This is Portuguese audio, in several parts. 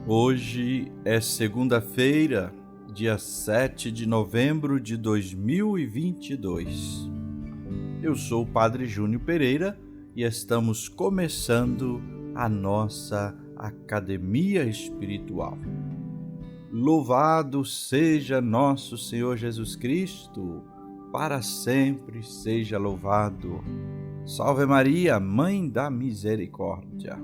Hoje é segunda-feira, dia 7 de novembro de 2022. Eu sou o Padre Júnior Pereira e estamos começando a nossa Academia Espiritual. Louvado seja nosso Senhor Jesus Cristo, para sempre seja louvado. Salve Maria, Mãe da Misericórdia.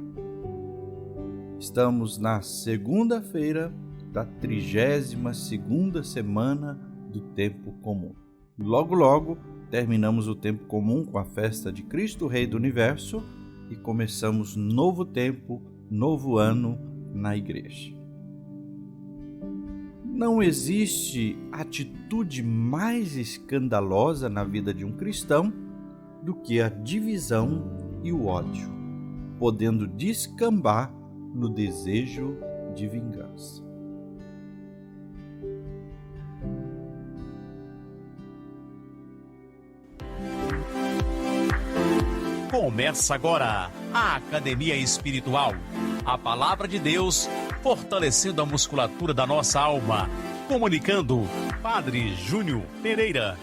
Estamos na segunda-feira da 32ª semana do Tempo Comum. Logo, terminamos o Tempo Comum com a festa de Cristo Rei do Universo e começamos novo tempo, novo ano na Igreja. Não existe atitude mais escandalosa na vida de um cristão do que a divisão e o ódio, podendo descambar no desejo de vingança. Começa agora a Academia Espiritual. A Palavra de Deus fortalecendo a musculatura da nossa alma. Comunicando, Padre Júnior Pereira.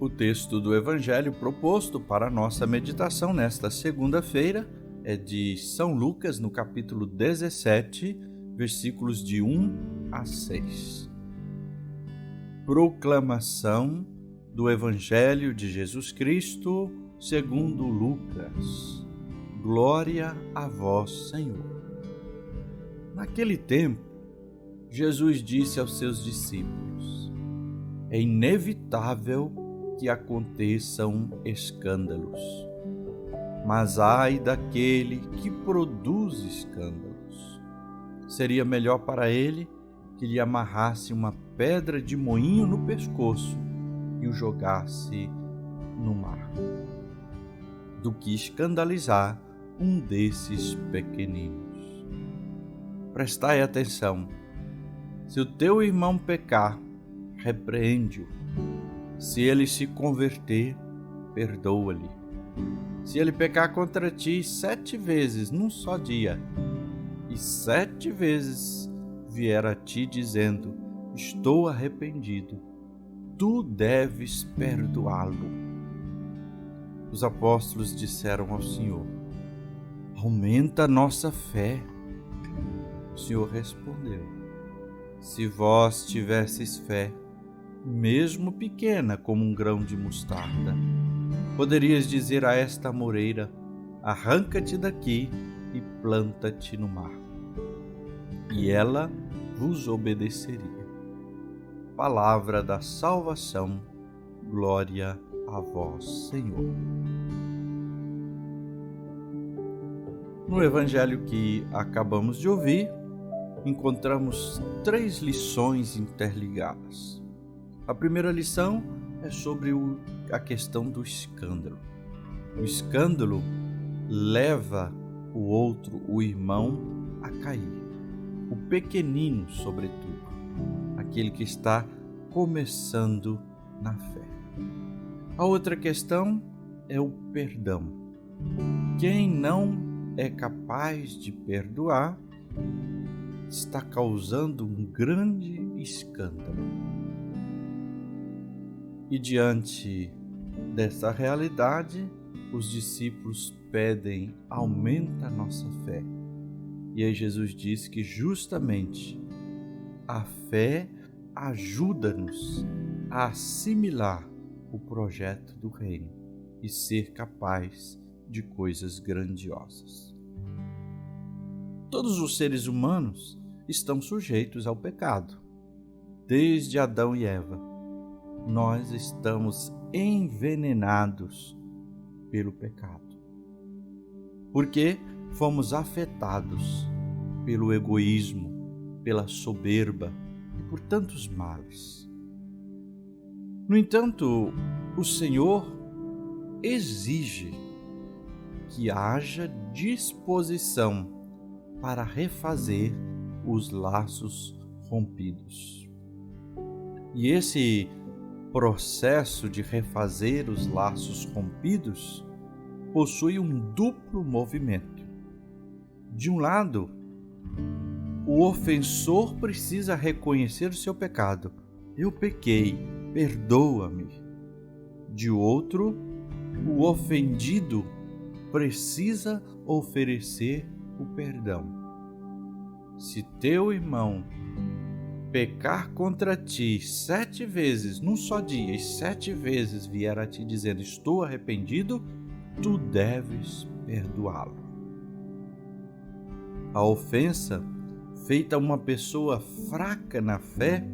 O texto do Evangelho proposto para a nossa meditação nesta segunda-feira é de São Lucas, no capítulo 17, versículos de 1 a 6. Proclamação do Evangelho de Jesus Cristo segundo Lucas. Glória a vós, Senhor. Naquele tempo, Jesus disse aos seus discípulos: é inevitável que aconteçam escândalos, mas ai daquele que produz escândalos. Seria melhor para ele que lhe amarrasse uma pedra de moinho no pescoço e o jogasse no mar, do que escandalizar um desses pequeninos. Prestai atenção: se o teu irmão pecar, repreende-o. Se ele se converter, perdoa-lhe. Se ele pecar contra ti 7 vezes num só dia, e 7 vezes vier a ti dizendo: estou arrependido, tu deves perdoá-lo. Os apóstolos disseram ao Senhor: aumenta a nossa fé. O Senhor respondeu: se vós tivesseis fé, mesmo pequena como um grão de mostarda, poderias dizer a esta amoreira: arranca-te daqui e planta-te no mar, e ela vos obedeceria. Palavra da salvação, glória a vós, Senhor. No Evangelho que acabamos de ouvir, encontramos 3 lições interligadas. A primeira lição é sobre a questão do escândalo. O escândalo leva o outro, o irmão, a cair. O pequenino, sobretudo, aquele que está começando na fé. A outra questão é o perdão. Quem não é capaz de perdoar está causando um grande escândalo. E diante dessa realidade, os discípulos pedem: aumenta a nossa fé. E aí Jesus diz que justamente a fé ajuda-nos a assimilar o projeto do reino e ser capaz de coisas grandiosas. Todos os seres humanos estão sujeitos ao pecado. Desde Adão e Eva, nós estamos envenenados pelo pecado, porque fomos afetados pelo egoísmo, pela soberba e por tantos males. No entanto, o Senhor exige que haja disposição para refazer os laços rompidos. E esse processo de refazer os laços rompidos possui um duplo movimento. De um lado, o ofensor precisa reconhecer o seu pecado. Eu pequei, perdoa-me. De outro, o ofendido precisa oferecer o perdão. Se teu irmão pecar contra ti 7 vezes num só dia e 7 vezes vier a ti dizendo estou arrependido, tu deves perdoá-lo. A ofensa feita a uma pessoa fraca na fé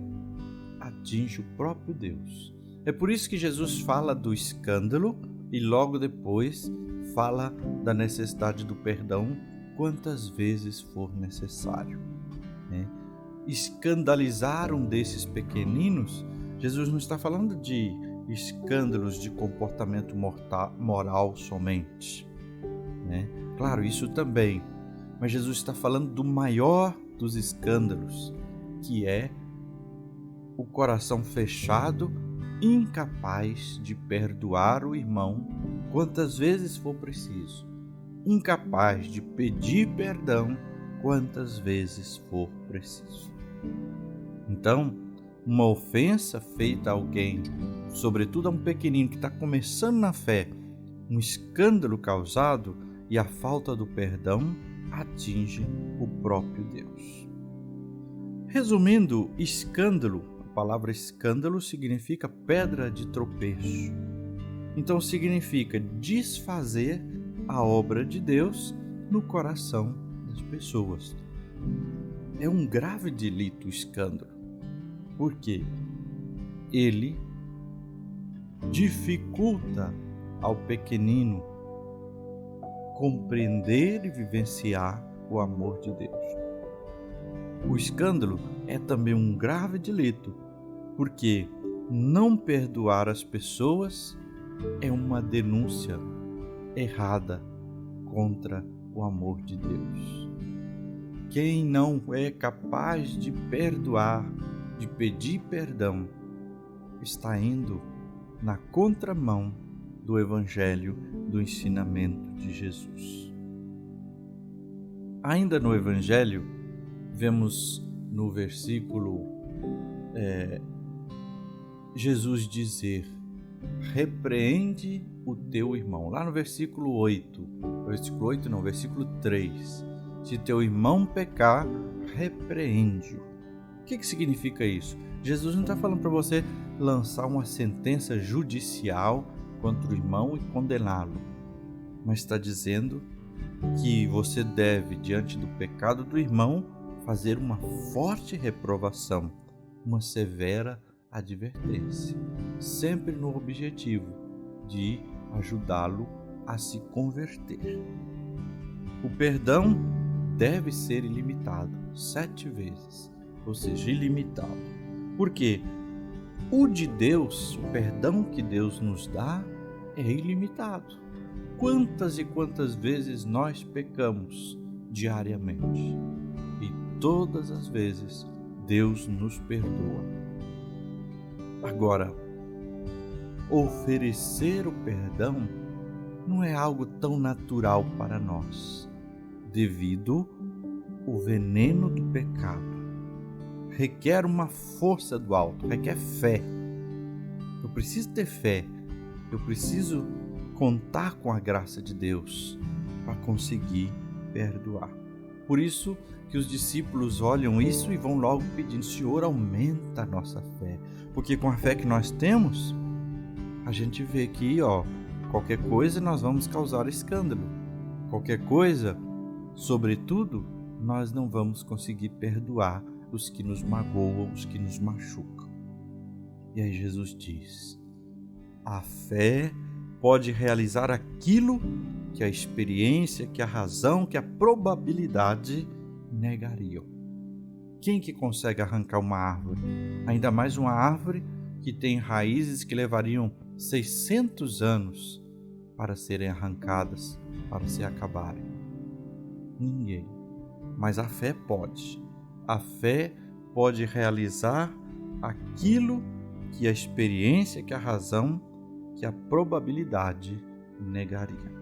atinge o próprio Deus. É por isso que Jesus fala do escândalo e logo depois fala da necessidade do perdão quantas vezes for necessário. Escandalizar um desses pequeninos, Jesus não está falando de escândalos de comportamento moral somente. Claro, isso também. Mas Jesus está falando do maior dos escândalos, que é o coração fechado, incapaz de perdoar o irmão quantas vezes for preciso, incapaz de pedir perdão quantas vezes for preciso. Então, uma ofensa feita a alguém, sobretudo a um pequenino que está começando na fé, um escândalo causado e a falta do perdão atinge o próprio Deus. Resumindo, escândalo, a palavra escândalo significa pedra de tropeço. Então significa desfazer a obra de Deus no coração das pessoas. É um grave delito o escândalo, porque ele dificulta ao pequenino compreender e vivenciar o amor de Deus. O escândalo é também um grave delito, porque não perdoar as pessoas é uma denúncia errada contra o amor de Deus. Quem não é capaz de perdoar, de pedir perdão, está indo na contramão do Evangelho, do ensinamento de Jesus. Ainda no Evangelho, vemos no versículo Jesus dizer: repreende o teu irmão. Lá no versículo 3. Se teu irmão pecar, repreende-o. O que significa isso? Jesus não está falando para você lançar uma sentença judicial contra o irmão e condená-lo, mas está dizendo que você deve, diante do pecado do irmão, fazer uma forte reprovação, uma severa advertência, sempre no objetivo de ajudá-lo a se converter. O perdão deve ser ilimitado, 7 vezes, ou seja, ilimitado. Por quê? O de Deus, o perdão que Deus nos dá é ilimitado. Quantas e quantas vezes nós pecamos diariamente? E todas as vezes Deus nos perdoa. Agora, oferecer o perdão não é algo tão natural para nós, devido ao veneno do pecado. Requer uma força do alto, requer fé. Eu preciso ter fé, eu preciso contar com a graça de Deus para conseguir perdoar. Por isso que os discípulos olham isso e vão logo pedindo: Senhor, aumenta a nossa fé. Porque com a fé que nós temos, a gente vê que qualquer coisa nós vamos causar escândalo. Qualquer coisa, sobretudo, nós não vamos conseguir perdoar os que nos magoam, os que nos machucam. E aí Jesus diz: a fé pode realizar aquilo que a experiência, que a razão, que a probabilidade negariam. Quem que consegue arrancar uma árvore? Ainda mais uma árvore que tem raízes que levariam 600 anos para serem arrancadas, para se acabarem. Ninguém. Mas a fé pode. A fé pode realizar aquilo que a experiência, que a razão, que a probabilidade negaria.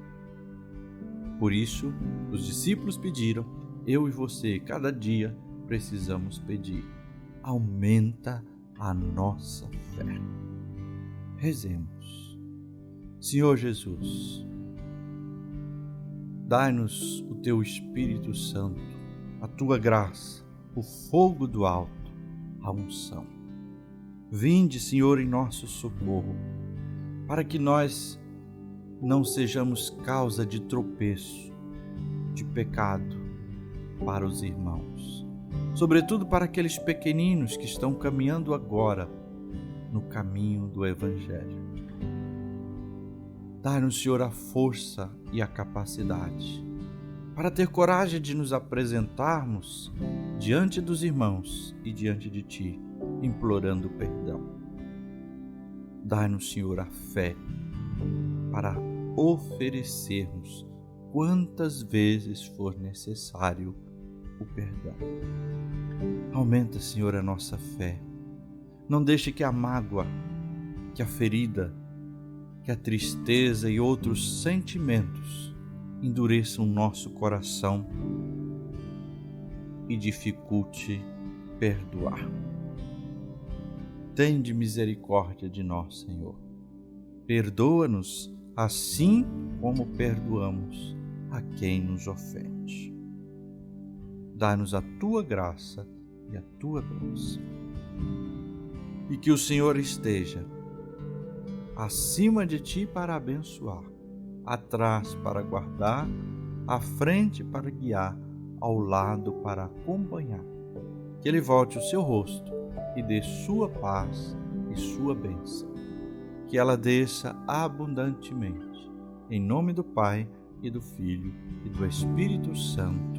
Por isso, os discípulos pediram, eu e você, cada dia precisamos pedir: aumenta a nossa fé. Rezemos. Senhor Jesus, dai-nos o teu Espírito Santo, a tua graça, o fogo do alto, a unção. Vinde, Senhor, em nosso socorro, para que nós não sejamos causa de tropeço, de pecado para os irmãos, sobretudo para aqueles pequeninos que estão caminhando agora no caminho do Evangelho. Dá-nos, Senhor, a força e a capacidade para ter coragem de nos apresentarmos diante dos irmãos e diante de Ti, implorando perdão. Dá-nos, Senhor, a fé para oferecermos quantas vezes for necessário o perdão. Aumenta, Senhor, a nossa fé. Não deixe que a mágoa, que a ferida, que a tristeza e outros sentimentos endureçam o nosso coração e dificulte perdoar. Tende misericórdia de nós, Senhor. Perdoa-nos assim como perdoamos a quem nos ofende. Dá-nos a tua graça e a tua bênção. E que o Senhor esteja acima de ti para abençoar, atrás para guardar, à frente para guiar, ao lado para acompanhar. Que Ele volte o seu rosto e dê sua paz e sua bênção. Que ela desça abundantemente. Em nome do Pai, e do Filho, e do Espírito Santo.